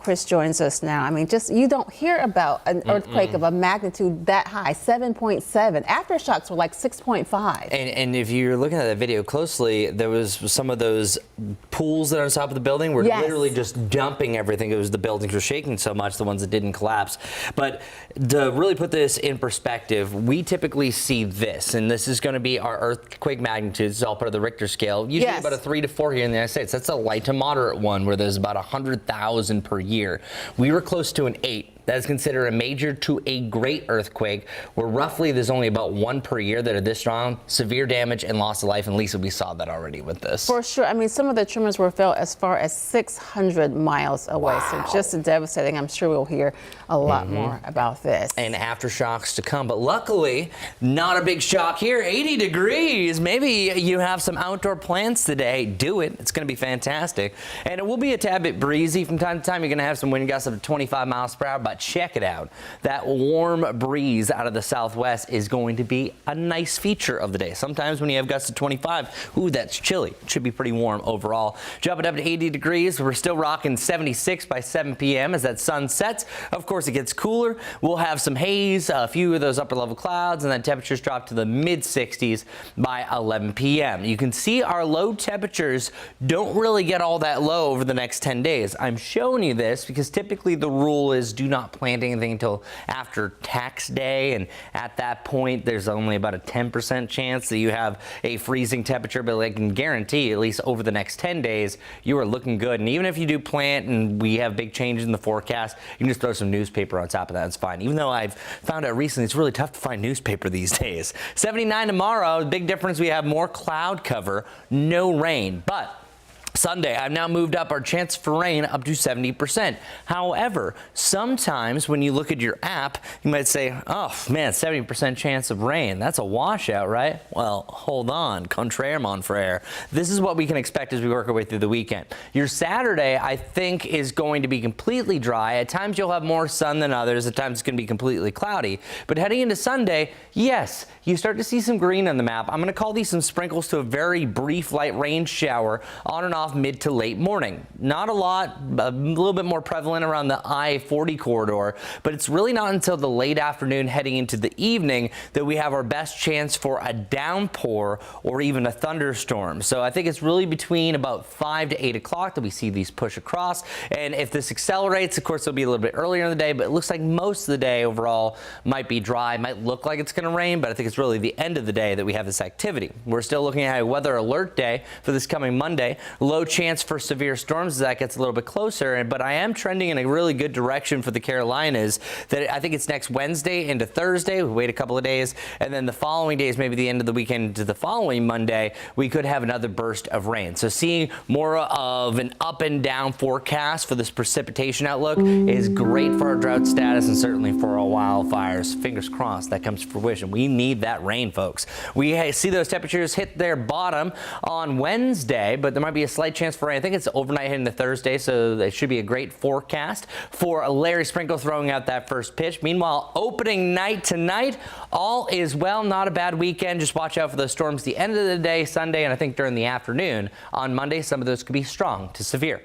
Chris joins us now. I mean, just you don't hear about an earthquake of a magnitude that high, 7.7. Aftershocks were like 6.5. And if you're looking at that video closely, there was some of those pools that are on top of the building were literally just dumping everything. It was the buildings were shaking so much, the ones that didn't collapse. But to really put this in perspective, we typically see this, and this is going to be our earthquake magnitude. It's all part of the Richter scale. Usually about a 3 to 4 here in the United States. That's a light to moderate one where there's about 100,000 per year. We were close to an 8. That is considered a major to a great earthquake, where roughly there's only about 1 per year that are this strong. Severe damage and loss of life, and Lisa, we saw that already with this. For sure. I mean, some of the tremors were felt as far as 600 miles away. Wow. So just devastating. I'm sure we'll hear a lot more about this. And aftershocks to come. But luckily, not a big shock here. 80 degrees. Maybe you have some outdoor plans today. Do it. It's going to be fantastic. And it will be a tad bit breezy. From time to time, you're going to have some wind gusts up to 25 miles per hour. But check it out. That warm breeze out of the southwest is going to be a nice feature of the day. Sometimes when you have gusts of 25, ooh, that's chilly. It should be pretty warm overall. Jumping up to 80 degrees. We're still rocking 76 by 7 p.m. as that sun sets. Of course, it gets cooler. We'll have some haze, a few of those upper level clouds, and then temperatures drop to the mid 60s by 11 p.m. You can see our low temperatures don't really get all that low over the next 10 days. I'm showing you this because typically the rule is do not plant anything until after tax day, and at that point there's only about a 10% chance that you have a freezing temperature, but I can guarantee at least over the next 10 days you are looking good. And even if you do plant and we have big changes in the forecast, you can just throw some newspaper on top of that. It's fine. Even though I've found out recently it's really tough to find newspaper these days. 79 tomorrow. Big difference, we have more cloud cover, no rain. But Sunday, I've now moved up our chance for rain up to 70%. However, sometimes when you look at your app, you might say, oh man, 70% chance of rain. That's a washout, right? Well, hold on. Contraire, mon frere. This is what we can expect as we work our way through the weekend. Your Saturday, I think, is going to be completely dry. At times, you'll have more sun than others. At times, it's going to be completely cloudy. But heading into Sunday, yes, you start to see some green on the map. I'm going to call these some sprinkles to a very brief light rain shower on and off mid to late morning. Not a lot, a little bit more prevalent around the I-40 corridor, but it's really not until the late afternoon heading into the evening that we have our best chance for a downpour or even a thunderstorm. So I think it's really between about 5 to 8 o'clock that we see these push across. And if this accelerates, of course, it'll be a little bit earlier in the day, but it looks like most of the day overall might be dry, might look like it's going to rain, but I think it's really the end of the day that we have this activity. We're still looking at a weather alert day for this coming Monday. Low chance for severe storms as that gets a little bit closer, but I am trending in a really good direction for the Carolinas. That I think it's next Wednesday into Thursday. We wait a couple of days, and then the following days, maybe the end of the weekend to the following Monday, we could have another burst of rain. So seeing more of an up and down forecast for this precipitation outlook is great for our drought status and certainly for our wildfires. Fingers crossed that comes to fruition. We need that rain, folks. We see those temperatures hit their bottom on Wednesday, but there might be a slight chance for rain. I think it's overnight into Thursday, so it should be a great forecast for Larry Sprinkle throwing out that first pitch. Meanwhile, opening night tonight, all is well. Not a bad weekend. Just watch out for those storms the end of the day, Sunday, and I think during the afternoon on Monday, some of those could be strong to severe.